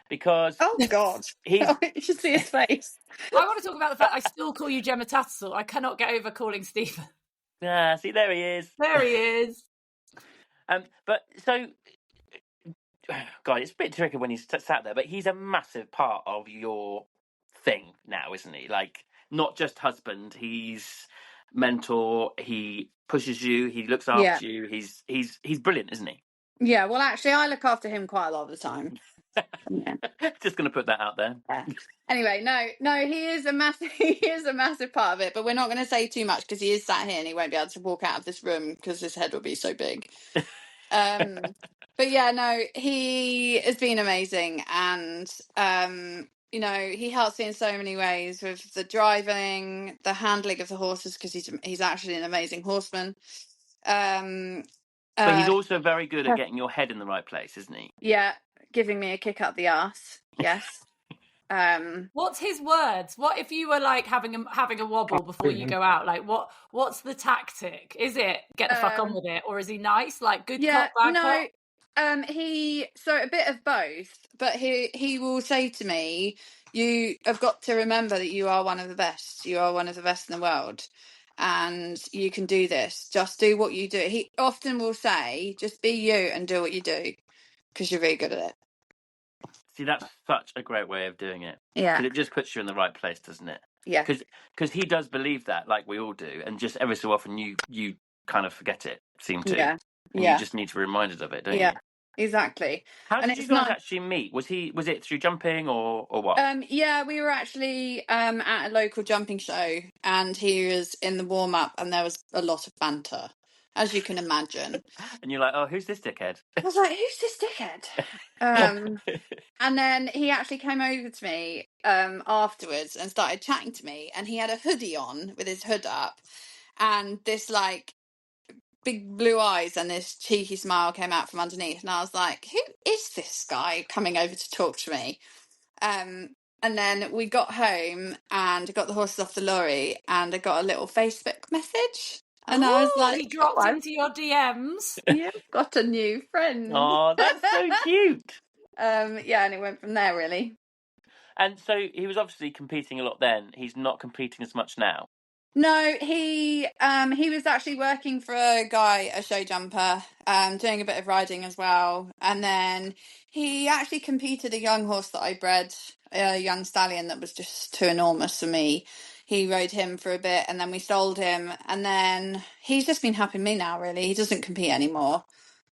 Speaker 3: because
Speaker 2: Oh god,
Speaker 3: he's.
Speaker 2: you should see his face.
Speaker 1: I want to talk about the fact I still call you Gemma Tattersall. I cannot get over calling Stephen.
Speaker 3: Yeah, see, there he is.
Speaker 1: There he is.
Speaker 3: But so, God, it's a bit tricky when he's sat there, but he's a massive part of your thing now, isn't he? Like, not just husband, he's mentor, he pushes you, he looks after you, he's brilliant, isn't he?
Speaker 2: Yeah, well, actually, I look after him quite a lot of the time. Yeah.
Speaker 3: Just going to put that out there.
Speaker 2: Yeah. Anyway, no, he is a massive part of it, but we're not going to say too much because he is sat here and he won't be able to walk out of this room because his head will be so big. But yeah, no, he has been amazing, and he helps me in so many ways with the driving, the handling of the horses because he's actually an amazing horseman.
Speaker 3: But he's also very good at getting your head in the right place, isn't he?
Speaker 2: Yeah, giving me a kick up the arse. Yes.
Speaker 1: What's his words? What if you were like having a wobble before you go out? Like what's the tactic? Is it get the fuck on with it, or is he nice? Like good cop, bad cop?
Speaker 2: So a bit of both, but he will say to me, you have got to remember that you are one of the best. You are one of the best in the world. And you can do this. Just do what you do. He often will say, just be you and do what you do because you're very good at it.
Speaker 3: See, that's such a great way of doing it.
Speaker 2: Yeah.
Speaker 3: Because it just puts you in the right place, doesn't it?
Speaker 2: Yeah.
Speaker 3: Because he does believe that, like we all do. And just every so often you kind of forget it, seem to.
Speaker 2: Yeah.
Speaker 3: And you just need to be reminded of it, don't you?
Speaker 2: Yeah. Exactly.
Speaker 3: How did you guys actually meet? Was it through jumping or what?
Speaker 2: Yeah, we were actually at a local jumping show, and he was in the warm up, and there was a lot of banter, as you can imagine.
Speaker 3: And you're like, oh, who's this dickhead?
Speaker 2: I was like, who's this dickhead? And then he actually came over to me afterwards and started chatting to me, and he had a hoodie on with his hood up, and this like big blue eyes and this cheeky smile came out from underneath, and I was like, who is this guy coming over to talk to me? And then we got home and got the horses off the lorry, and I got a little Facebook message, and I was like,
Speaker 1: he dropped into your DMs.
Speaker 2: You've got a new friend.
Speaker 3: Oh, that's so cute.
Speaker 2: Yeah, and it went from there really.
Speaker 3: And so he was obviously competing a lot then. He's not competing as much now.
Speaker 2: No, he was actually working for a guy, a show jumper, doing a bit of riding as well. And then he actually competed a young horse that I bred, a young stallion that was just too enormous for me. He rode him for a bit, and then we sold him. And then he's just been helping me now, really. He doesn't compete anymore.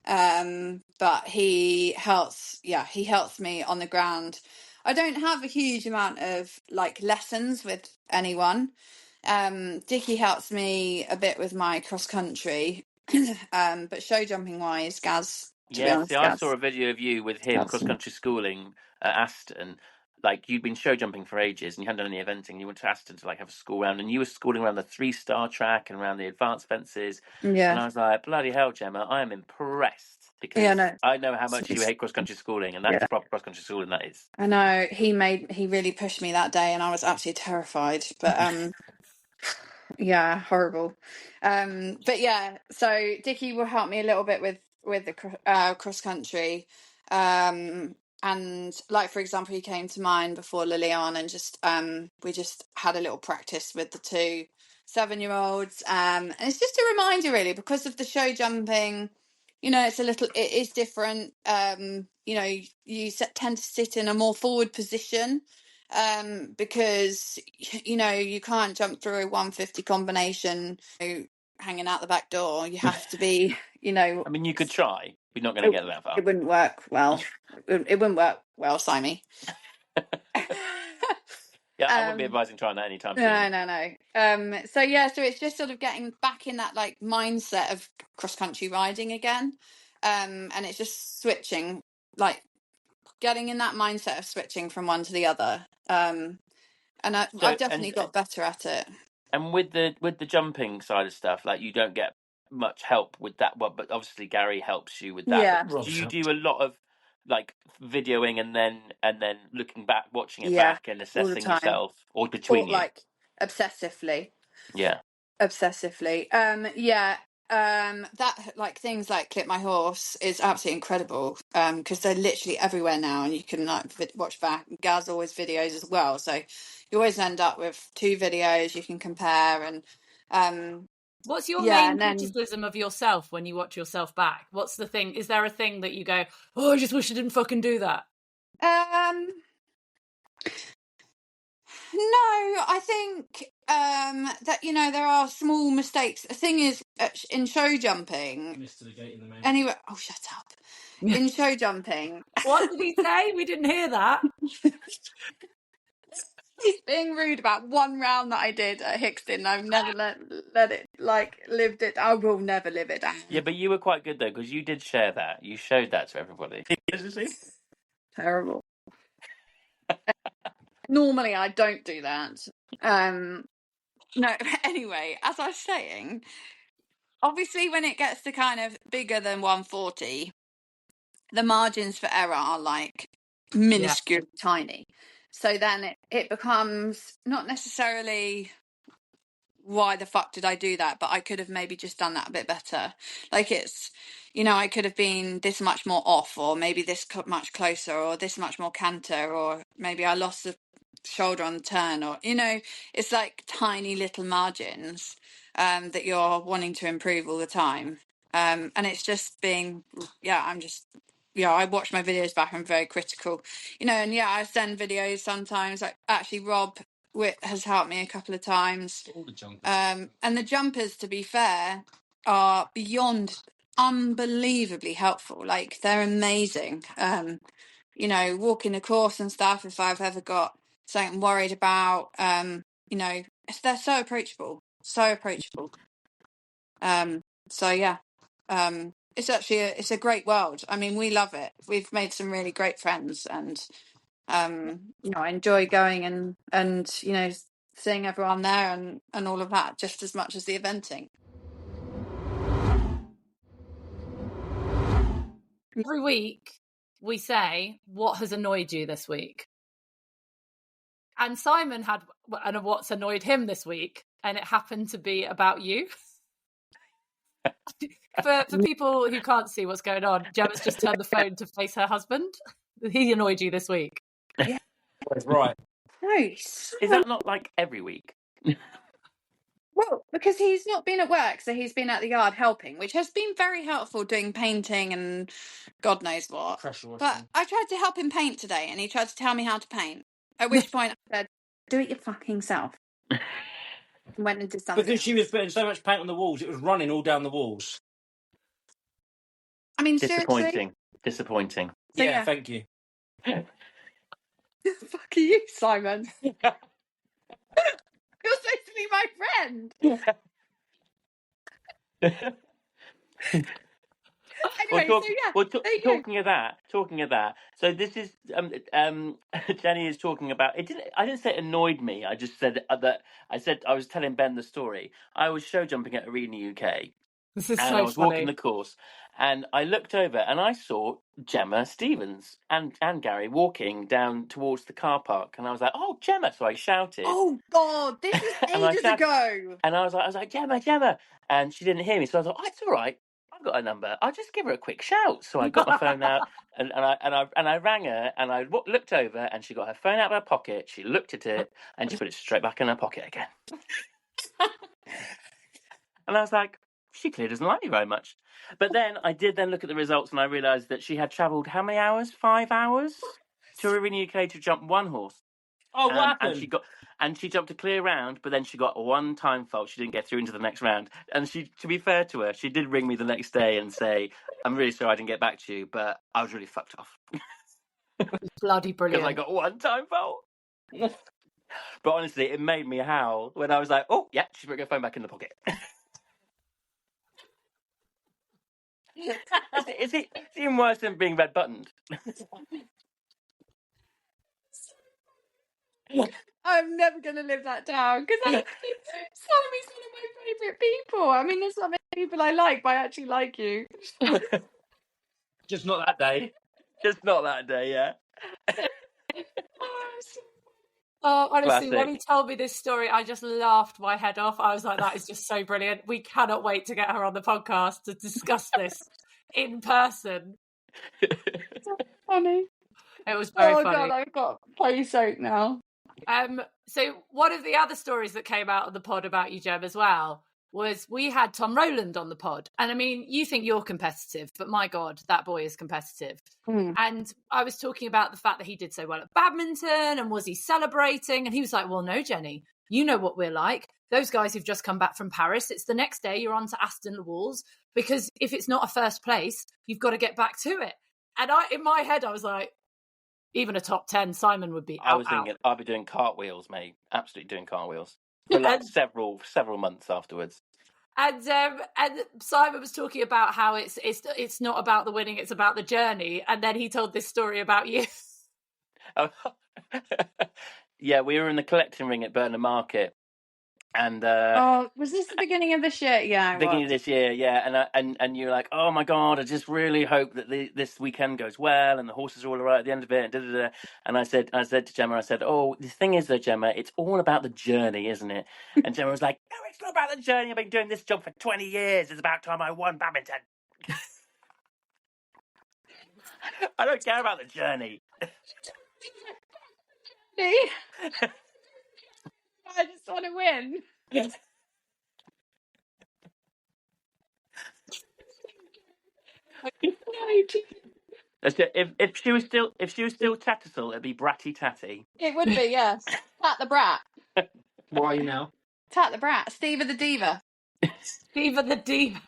Speaker 2: But he helps me on the ground. I don't have a huge amount of like lessons with anyone. Dickie helps me a bit with my cross country, but show jumping wise, Gaz.
Speaker 3: I saw a video of you with him cross country schooling at Aston. Like you'd been show jumping for ages, and you hadn't done any eventing. You went to Aston to like have a school round, and you were schooling around the 3-star track and around the advanced fences.
Speaker 2: Yeah,
Speaker 3: and I was like, bloody hell, Gemma, I am impressed. because I know how much you hate cross-country schooling, and that's proper cross-country schooling, that is.
Speaker 2: I know he really pushed me that day, and I was absolutely terrified. But yeah, horrible. But yeah, so Dickie will help me a little bit with the cross country. And like, for example, he came to mine before Liliane, and just we just had a little practice with the two 7-year-olds. And it's just a reminder, really, because of the show jumping. You know, it is different. You know, you tend to sit in a more forward position, because you know you can't jump through a 150 combination hanging out the back door. You have to be, you know.
Speaker 3: I mean, you could try. You're not going to get that far.
Speaker 2: It wouldn't work well. It wouldn't work well, Simon.
Speaker 3: Yeah, I wouldn't be advising trying that anytime soon.
Speaker 2: No. So yeah, so it's just sort of getting back in that like mindset of cross country riding again, and it's just switching, like getting in that mindset of switching from one to the other. And I've definitely got better at it.
Speaker 3: And with the jumping side of stuff, like you don't get much help with that one, but obviously Gary helps you with that.
Speaker 2: Yeah.
Speaker 3: Do you do a lot of like videoing and then looking back, watching it back, and assessing yourself, or between you?
Speaker 2: Like obsessively.
Speaker 3: Yeah.
Speaker 2: Obsessively. That, like, things like Clip My Horse is absolutely incredible, because they're literally everywhere now, and you can like watch back. Gaz always videos as well, so you always end up with 2 videos you can compare. And
Speaker 1: what's your main criticism of yourself when you watch yourself back? What's the thing? Is there a thing that you go, oh, I just wish I didn't fucking do that?
Speaker 2: No, I think that, you know, there are small mistakes. The thing is, in show jumping, missed the gate in the main. Anyway, oh, shut up. In show jumping,
Speaker 1: what did he say? We didn't hear that.
Speaker 2: He's being rude about one round that I did at Hixton. I've never let it, like, lived it. I will never live it down.
Speaker 3: Yeah, but you were quite good though, because you did share that. You showed that to everybody.
Speaker 2: Terrible. Normally, I don't do that. No, anyway, as I was saying, obviously when it gets to kind of bigger than 140, the margins for error are like minuscule, tiny. So then it becomes not necessarily why the fuck did I do that, but I could have maybe just done that a bit better. Like, it's, you know, I could have been this much more off, or maybe this much closer, or this much more canter, or maybe I lost the shoulder on the turn, or, you know, it's like tiny little margins that you're wanting to improve all the time. And it's just being, I watch my videos back. I'm very critical, you know, and I send videos sometimes. Like, actually, Rob has helped me a couple of times. All the jumpers. And the jumpers, to be fair, are beyond unbelievably helpful. Like, they're amazing. You know, walking the course and stuff, if I've ever got something I'm worried about, you know, they're so approachable. So yeah, it's actually it's a great world. I mean, we love it. We've made some really great friends, and you know, I enjoy going and you know, seeing everyone there and all of that just as much as the eventing.
Speaker 1: Every week we say, what has annoyed you this week? And Simon had what's annoyed him this week, and it happened to be about you. For people who can't see what's going on, Gemma's just turned the phone to face her husband. He annoyed you this week.
Speaker 2: Yeah,
Speaker 4: right.
Speaker 2: Nice.
Speaker 3: Is that not like every week?
Speaker 2: Well, because he's not been at work, so he's been at the yard helping, which has been very helpful, doing painting and God knows what. But I tried to help him paint today, and he tried to tell me how to paint. At which point I said, "Do it your fucking self." And went and did something.
Speaker 4: Because she was putting so much paint on the walls, it was running all down the walls.
Speaker 2: I mean,
Speaker 3: disappointing.
Speaker 2: Seriously?
Speaker 4: So, yeah, thank you.
Speaker 2: The fuck are you, Simon? You're supposed to be my friend. Anyway,
Speaker 3: talking of that. So this is Jenny is talking about. I didn't say it annoyed me. I just said that I was telling Ben the story. I was show jumping at Arena UK,
Speaker 1: This is
Speaker 3: And
Speaker 1: so
Speaker 3: I was walking
Speaker 1: funny.
Speaker 3: the course, and I looked over and I saw Gemma Stevens and Gary walking down towards the car park, and I was like, "Oh, Gemma!" So I shouted,
Speaker 2: Oh God, this was
Speaker 3: and I
Speaker 2: ages
Speaker 3: shouted,
Speaker 2: ago.
Speaker 3: and I was like, Gemma, and she didn't hear me. So I was like, "Oh, it's all right. I've got a number. I'll just give her a quick shout." So I got my phone out, and I rang her, and I looked over, and she got her phone out of her pocket. She looked at it, and she put it straight back in her pocket again. And I was like, she clearly doesn't like me very much. But then I did then look at the results, and I realised that she had travelled how many hours? 5 hours to River UK to jump one horse.
Speaker 4: Oh, what
Speaker 3: And
Speaker 4: happened?
Speaker 3: she jumped a clear round, but then she got a one time fault. She didn't get through into the next round. And she, to be fair to her, she did ring me the next day and say, "I'm really sorry I didn't get back to you, but I was really fucked off
Speaker 1: Bloody
Speaker 3: because I
Speaker 1: brilliant.
Speaker 3: got a one time fault." But honestly, it made me howl when I was like, "Oh yeah, she put her phone back in the pocket." It's even worse than being red buttoned.
Speaker 2: I'm never going to live that down because Sammy's one of my favourite people. I mean, there's not many people I like, but I actually like you.
Speaker 4: Just not that day.
Speaker 3: Just not that day, yeah.
Speaker 1: Oh, honestly, when
Speaker 3: Classic.
Speaker 1: he told me this story, I just laughed my head off. I was like, that is just so brilliant. We cannot wait to get her on the podcast to discuss this in person.
Speaker 2: So funny.
Speaker 1: It was very funny.
Speaker 2: God, I've got play soak now.
Speaker 1: So one of the other stories that came out of the pod about you, Gem, as well, was we had Tom Rowland on the pod. And I mean, you think you're competitive, but my God, that boy is competitive. And I was talking about the fact that he did so well at badminton, and was he celebrating? And he was like, well, no, Jenny, you know what we're like. Those guys who've just come back from Paris, it's the next day you're on to Aston the Walls, because if it's not a first place, you've got to get back to it. And in my head, I was like, even a top 10, Simon would be out.
Speaker 3: I was thinking I'd be doing cartwheels, mate. Absolutely doing cartwheels for like several months afterwards.
Speaker 1: And Simon was talking about how it's not about the winning, it's about the journey. And then he told this story about you.
Speaker 3: Oh. Yeah, we were in the collecting ring at Burnham Market, and
Speaker 2: was this the beginning of this year? Yeah,
Speaker 3: beginning of this year, yeah. And you're like, oh my God, I just really hope that this weekend goes well and the horses are all right at the end of it. And I said to Gemma, oh, the thing is though, Gemma, it's all about the journey, isn't it? And Gemma was like, no, it's not about the journey. I've been doing this job for 20 years. It's about time I won badminton. I don't care about the journey.
Speaker 2: I just want to win.
Speaker 3: If she was still Tattersall, it'd be Bratty Tatty.
Speaker 2: It would be, yes. Tat the Brat.
Speaker 4: Why are you now?
Speaker 2: Tat the Brat. Steve the Diva.
Speaker 1: Steve the Diva.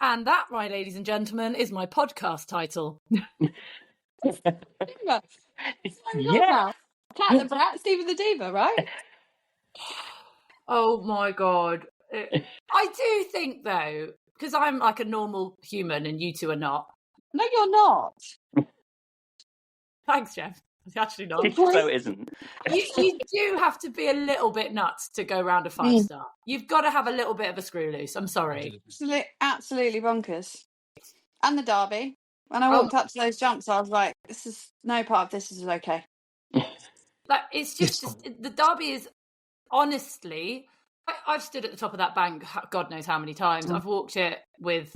Speaker 1: And that, right, ladies and gentlemen, is my podcast title.
Speaker 2: Diva.
Speaker 3: Yeah.
Speaker 2: Tat the Brat, Steve the Diva, right?
Speaker 1: Oh my God. I do think, though, because I'm like a normal human and you two are not.
Speaker 2: No, you're not.
Speaker 1: Thanks, Jeff. Actually not.
Speaker 3: She so isn't.
Speaker 1: You do have to be a little bit nuts to go round a 5-star. You've got to have a little bit of a screw loose. I'm sorry.
Speaker 2: Absolutely bonkers. And the derby. When I walked up to those jumps, I was like, "This is no part of this is okay."
Speaker 1: Like, it's just the derby is honestly. I've stood at the top of that bank, God knows how many times. I've walked it with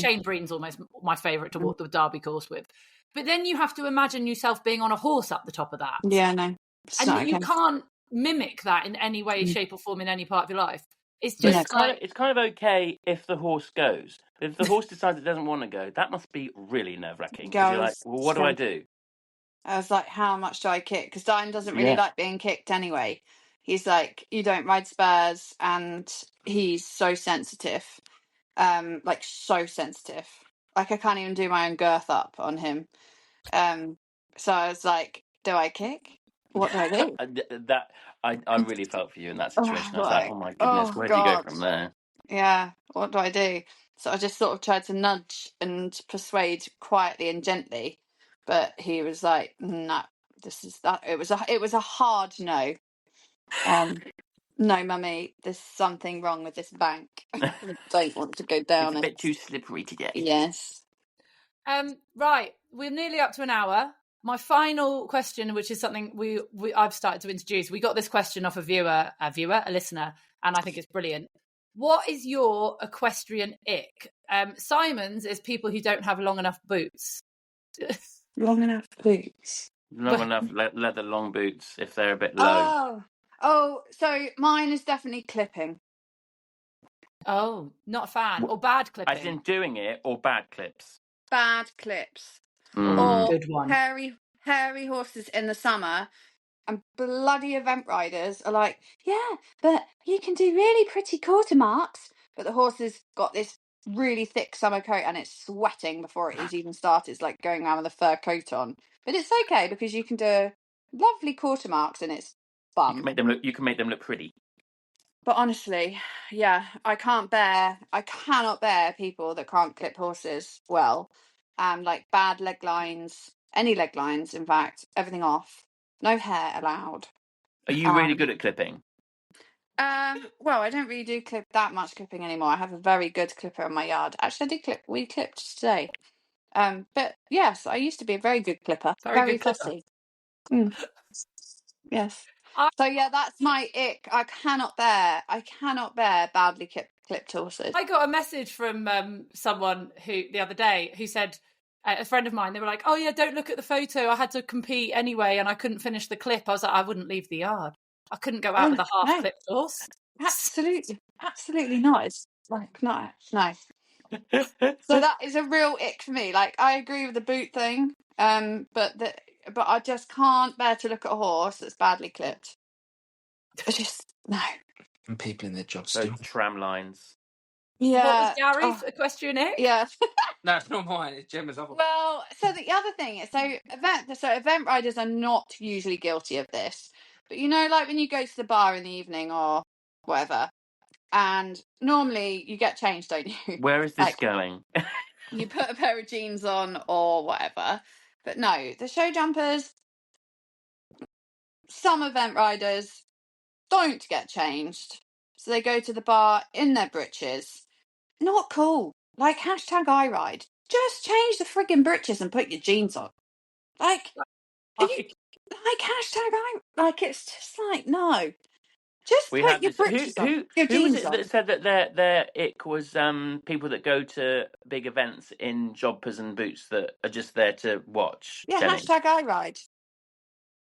Speaker 1: Shane Breen's almost my favourite to walk the derby course with. But then you have to imagine yourself being on a horse up the top of that.
Speaker 2: Yeah, no.
Speaker 1: And you can't mimic that in any way, shape or form in any part of your life. It's just
Speaker 3: it's kind of okay if the horse goes. If the horse decides it doesn't want to go, that must be really nerve-wracking. Because you're like, well, what do I do?
Speaker 2: I was like, how much do I kick? Because Diane doesn't really like being kicked anyway. He's like, you don't ride spurs, and he's so sensitive. Like so sensitive. Like I can't even do my own girth up on him. So I was like, do I kick? What do I do?
Speaker 3: I really felt for you in that situation. I was like, oh my goodness, where do you go from there?
Speaker 2: Yeah, what do I do? So I just sort of tried to nudge and persuade quietly and gently, but he was like, no, this is that. It was a hard no. No, mummy, there's something wrong with this bank. I don't want to go down
Speaker 3: It's a
Speaker 2: it.
Speaker 3: bit too slippery today.
Speaker 2: Yes.
Speaker 1: Right, we're nearly up to an hour. My final question, which is something I've started to introduce. We got this question off a listener, and I think it's brilliant. What is your equestrian ick? Simon's is people who don't have long enough boots.
Speaker 2: Long enough boots.
Speaker 3: Long enough leather long boots if they're a bit low.
Speaker 2: Oh, so mine is definitely clipping.
Speaker 1: Oh, not a fan. Or bad clipping.
Speaker 3: As in doing it or bad clips?
Speaker 2: Bad clips.
Speaker 3: Mm.
Speaker 2: Or
Speaker 1: Good one.
Speaker 2: hairy horses in the summer. And bloody event riders are like, yeah, but you can do really pretty quarter marks. But the horse has got this really thick summer coat and it's sweating before it is even started. It's like going around with a fur coat on. But it's okay because you can do lovely quarter marks and it's bum.
Speaker 3: You can make them look pretty.
Speaker 2: But honestly, yeah, I cannot bear people that can't clip horses well. Like bad leg lines, any leg lines, in fact, everything off. No hair allowed.
Speaker 3: Are you really good at clipping?
Speaker 2: Well, I don't really do that much clipping anymore. I have a very good clipper in my yard. Actually, we clipped today. But yes, I used to be a very good clipper. Very
Speaker 1: good
Speaker 2: fussy. Yes. So yeah, that's my ick. I cannot bear badly clipped horses.
Speaker 1: I got a message from someone who the other day who said, a friend of mine, they were like, oh yeah, don't look at the photo. I had to compete anyway and I couldn't finish the clip. I was like, I wouldn't leave the yard. I couldn't go out with a half-clipped horse.
Speaker 2: Absolutely not. It's like, no. So that is a real ick for me. Like, I agree with the boot thing, but I just can't bear to look at a horse that's badly clipped. I just, no.
Speaker 4: And people in their jobs
Speaker 3: Those
Speaker 4: still.
Speaker 3: tram lines.
Speaker 2: Yeah.
Speaker 1: What was Gary's equestrian ick?
Speaker 2: Yeah.
Speaker 4: No, it's not mine. It's Gemma's other.
Speaker 2: Well, so the other thing is, event riders are not usually guilty of this, but you know, like when you go to the bar in the evening or whatever, and normally you get changed, don't you?
Speaker 3: Where is this going?
Speaker 2: You put a pair of jeans on or whatever, but no, the show jumpers, some event riders don't get changed, so they go to the bar in their breeches. Not cool. Like #I ride. Just change the friggin' breeches and put your jeans on. Like, are you like #I? Like, it's just like, no. Just put your breeches on. Your
Speaker 3: who was
Speaker 2: jeans
Speaker 3: it
Speaker 2: on.
Speaker 3: that said that their ick was people that go to big events in jobbers and boots that are just there to watch?
Speaker 2: Yeah,
Speaker 3: Jenny?
Speaker 2: #I ride.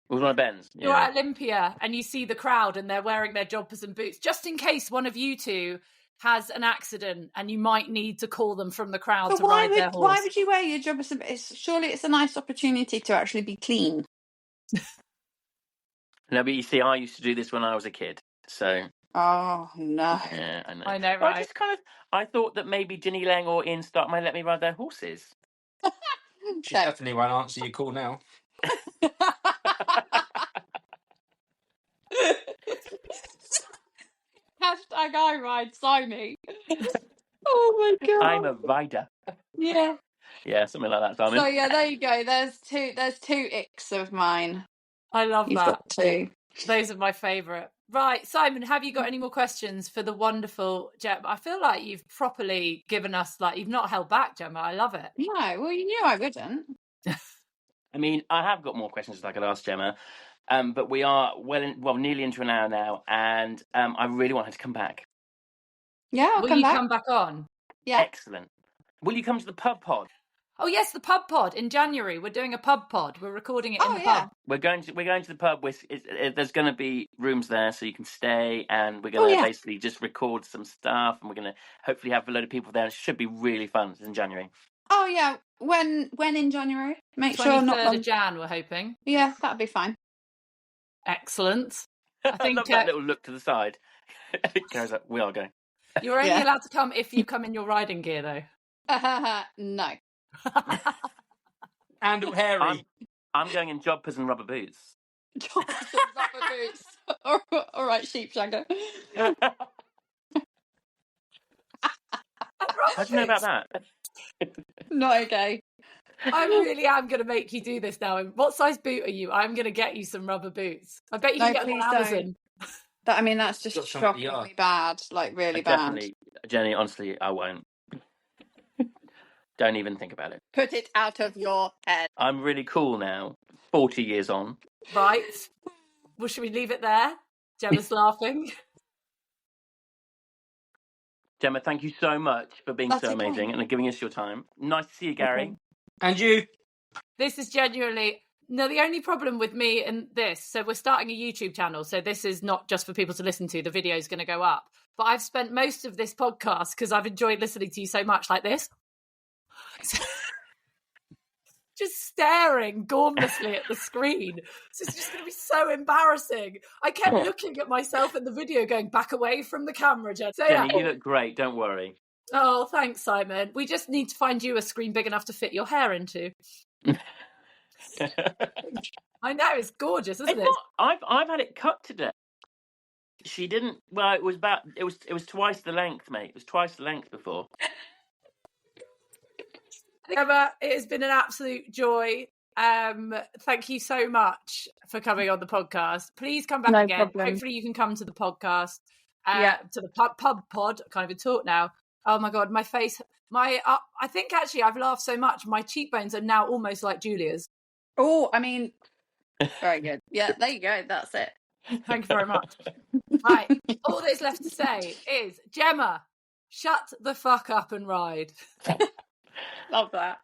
Speaker 3: It was one of Ben's.
Speaker 1: You're at Olympia and you see the crowd and they're wearing their jobbers and boots, just in case one of you two has an accident and you might need to call them from the crowd
Speaker 2: But
Speaker 1: to ride their horse.
Speaker 2: why would you wear your jobbers and boots? Surely it's a nice opportunity to actually be clean.
Speaker 3: No, but you see, I used to do this when I was a kid, so.
Speaker 2: Oh no!
Speaker 3: Yeah, I know.
Speaker 1: I know,
Speaker 3: But
Speaker 1: right?
Speaker 3: I just I thought that maybe Ginny Lang or Ian Stark might let me ride their horses.
Speaker 4: She definitely won't answer your call now.
Speaker 2: #I ride Simon. Oh my god!
Speaker 3: I'm a rider.
Speaker 2: Yeah.
Speaker 3: Yeah, something like that, Simon.
Speaker 2: So yeah, there you go. There's two icks of mine.
Speaker 1: I love
Speaker 2: You've
Speaker 1: that.
Speaker 2: got two.
Speaker 1: Those are my favourite. Right, Simon, have you got any more questions for the wonderful Gemma? I feel like you've properly given us, like, you've not held back, Gemma. I love it.
Speaker 2: No, well, you knew I wouldn't.
Speaker 3: I mean, I have got more questions that I could ask Gemma, but we are nearly into an hour now, and I really want her to come back.
Speaker 2: Yeah, I'll
Speaker 1: Will
Speaker 2: come
Speaker 1: you
Speaker 2: back.
Speaker 1: come back on?
Speaker 2: Yeah.
Speaker 3: Excellent. Will you come to the pub pod?
Speaker 1: Oh yes, the pub pod in January. We're doing a pub pod. We're recording it in the pub.
Speaker 3: We're going to the pub. There's going to be rooms there, so you can stay, and we're going to basically just record some stuff, and we're going to hopefully have a load of people there. It should be really fun. It's in January.
Speaker 2: Oh yeah, when in January? Make sure
Speaker 1: 23rd of Jan. We're hoping.
Speaker 2: Yeah, that'd be fine.
Speaker 1: Excellent. I think
Speaker 3: love that little look to the side. Gary's like, we are going.
Speaker 1: You're only allowed to come if you come in your riding gear, though.
Speaker 2: No.
Speaker 4: And hairy.
Speaker 3: I'm going in jobbers and rubber boots.
Speaker 2: Jobbers and rubber boots. All right, sheepshagger.
Speaker 3: How do you know about that?
Speaker 2: Not okay.
Speaker 1: I really am going to make you do this now. What size boot are you? I'm going to get you some rubber boots. I bet you can get them on Amazon.
Speaker 2: That, I mean, that's just
Speaker 4: Got some at the
Speaker 2: shockingly
Speaker 4: yard.
Speaker 2: bad, like really bad.
Speaker 3: Definitely, Jenny, honestly, I won't. Don't even think about it.
Speaker 2: Put it out of your head.
Speaker 3: I'm really cool now, 40 years on.
Speaker 1: Right. Well, should we leave it there? Gemma's laughing.
Speaker 3: Gemma, thank you so much for being
Speaker 2: That's
Speaker 3: so
Speaker 2: okay.
Speaker 3: amazing and giving us your time. Nice to see you, Gary.
Speaker 4: And you.
Speaker 1: This is genuinely... No, the only problem with me and this, so we're starting a YouTube channel, so this is not just for people to listen to, the video is going to go up. But I've spent most of this podcast, because I've enjoyed listening to you so much, like this. Just staring gormlessly at the screen. So it's just going to be so embarrassing. I kept looking at myself in the video going, back away from the camera, Jen. So,
Speaker 3: Jenny, you look great, don't worry.
Speaker 1: Oh, thanks, Simon. We just need to find you a screen big enough to fit your hair into. I know, it's gorgeous, isn't it?
Speaker 3: I've had it cut today. She didn't. Well, it was twice the length, mate. It was twice the length before.
Speaker 1: Emma, it has been an absolute joy. Thank you so much for coming on the podcast. Please come back
Speaker 2: No
Speaker 1: again.
Speaker 2: problem.
Speaker 1: Hopefully you can come to the podcast.
Speaker 2: Yeah.
Speaker 1: To the pub pod. I can't even talk now. Oh my god, my face. I think actually I've laughed so much. My cheekbones are now almost like Julia's.
Speaker 2: Oh, I mean, very good. Yeah, there you go. That's it.
Speaker 1: Thank you very much. Right. All that's left to say is, Gemma, shut the fuck up and ride.
Speaker 2: Love that.